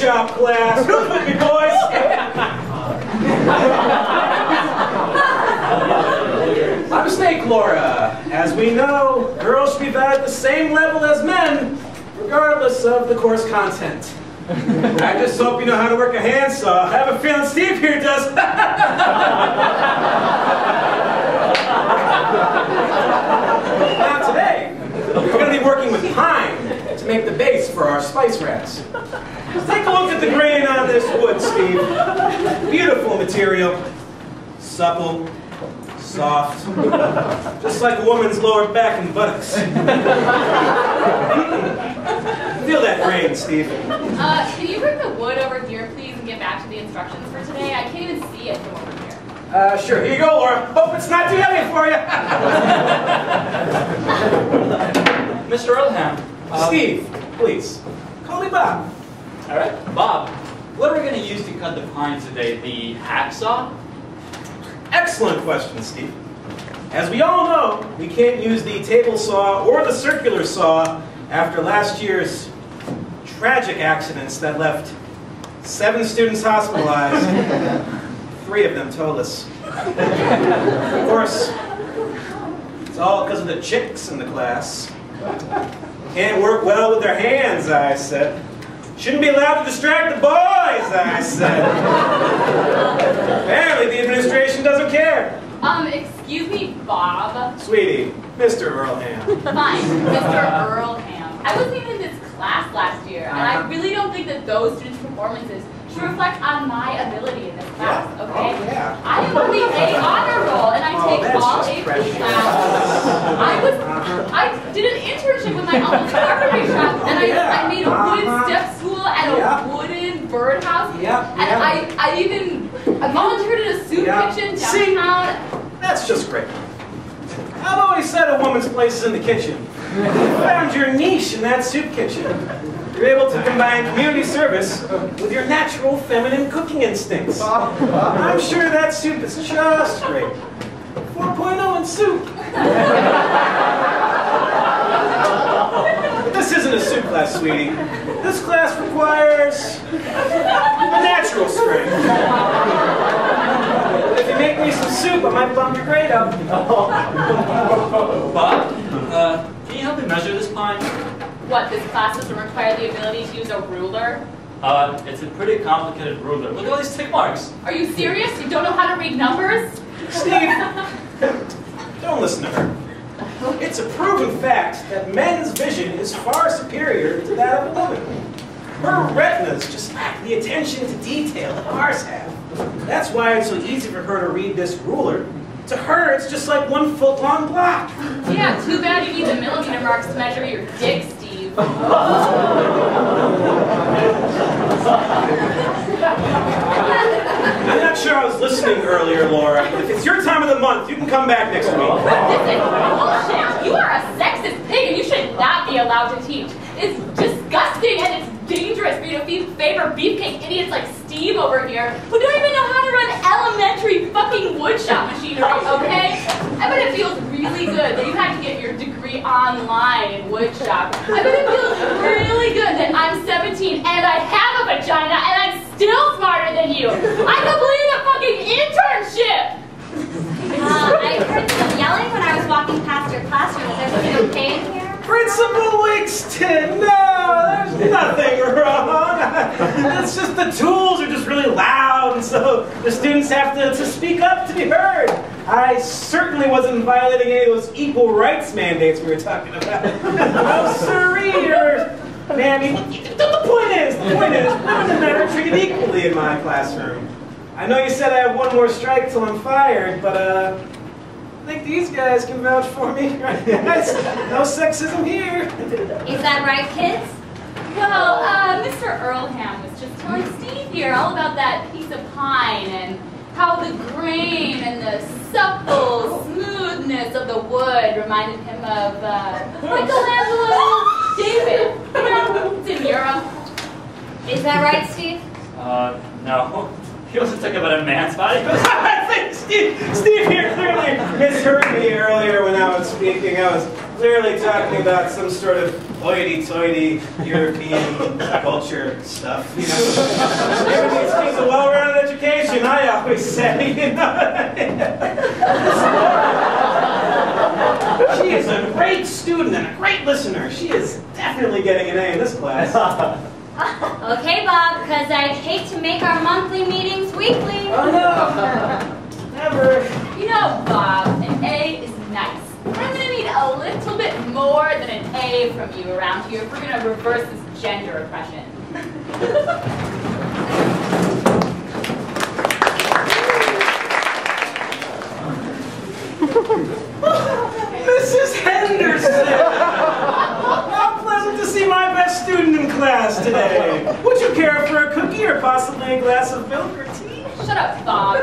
shop class. Real quickly, boys. My mistake, Laura. As we know, girls should be valued at the same level as men, regardless of the course content. I just hope you know how to work a handsaw. I have a feeling Steve here does. Now today, we're going to be working with pine to make the base for our spice wraps. Take a look at the grain on this wood, Steve. Beautiful material. Supple. Soft. Just like a woman's lower back and buttocks. Feel that grain, Steve. Can you bring the wood over here, please, and get back to the instructions for today? I can't even see it from over here. Sure. Here you go, Laura. Hope it's not too heavy for you. Mr. Earlham. Steve, please. Call me Bob. All right, Bob. What are we going to use to cut the pine today? The hacksaw? Excellent question, Steve. As we all know, we can't use the table saw or the circular saw after last year's tragic accidents that left 7 students hospitalized, 3 of them toeless. Of course, it's all because of the chicks in the class. Can't work well with their hands, I said. Shouldn't be allowed to distract the boys, I said. Apparently the administration doesn't care. Excuse me, Bob. Sweetie, Mr. Earlham. Fine, Mr. Earlham. I wasn't even in this class last year, and I really don't think that those students' performances should reflect on my ability in this class, okay? Oh, yeah. I am on the A honor roll, and I take all AP classes. I did an internship with my uncle's carpentry shop, and I made a wooden step stool and a wooden birdhouse, and I volunteered at a soup kitchen downtown. See, that's just great. I've always said a woman's place is in the kitchen. You found your niche in that soup kitchen. You're able to combine community service with your natural feminine cooking instincts. I'm sure that soup is just great. 4.0 in soup. This isn't a soup class, sweetie. This class requires a natural strength. If you make me some soup, I might bump your grade up. Bob, can you help me measure this pine? What, this class doesn't require the ability to use a ruler? It's a pretty complicated ruler. Look at all these tick marks. Are you serious? You don't know how to read numbers? Steve, don't listen to her. It's a proven fact that men's vision is far superior to that of a woman. Her retinas just lack the attention to detail that ours have. That's why it's so easy for her to read this ruler. To her, it's just like 1 foot-long block. Yeah, too bad you need the millimeter marks to measure your dick, Steve. I'm not sure I was listening earlier, Laura. If it's your time of the month, you can come back next week. This is bullshit. You are a sexist pig and you should not be allowed to teach. It's disgusting and it's dangerous for you to favor beefcake idiots like Steve over here who don't even know how to run elementary fucking woodshop machinery, okay? I bet it feels really good that you had to get your degree online in woodshop. I bet it feels really good that I'm 17 and I have a vagina and I'm still smarter than you. I completed a fucking internship! I heard some yelling when I was walking past your classroom. Is everything okay in here? Principal Wigston, no, there's nothing wrong. It's just the tools are just really loud, and so the students have to speak up to be heard. I certainly wasn't violating any of those equal rights mandates we were talking about. Oh, sirree, mammy. The point is, women and men are treated equally in my classroom. I know you said I have 1 more strike till I'm fired, but I think these guys can vouch for me, right guys? No sexism here. Is that right, kids? Well, Mr. Earlham was just telling Steve here all about that piece of pine and how the grain and the supple smoothness of the wood reminded him of Michelangelo David. You know, it's in Europe. Is that right, Steve? No. He wasn't talking about a man's body. I think Steve here clearly misheard me earlier when I was speaking. I was clearly talking about some sort of hoity-toity European culture stuff, you know. Everybody needs a well-rounded education, I always say, you know. She is a great student and a great listener. She is definitely getting an A in this class. Okay, Bob, because I'd hate to make our monthly meetings weekly. Oh, no. Never. You know, Bob, an A is nice. I'm going to need a little bit more than an A from you around here if we're going to reverse this gender oppression. Mrs. Henderson! How pleasant to see my best student in class today. Would you care for a cookie or possibly a glass of milk or tea? Shut up, Bob.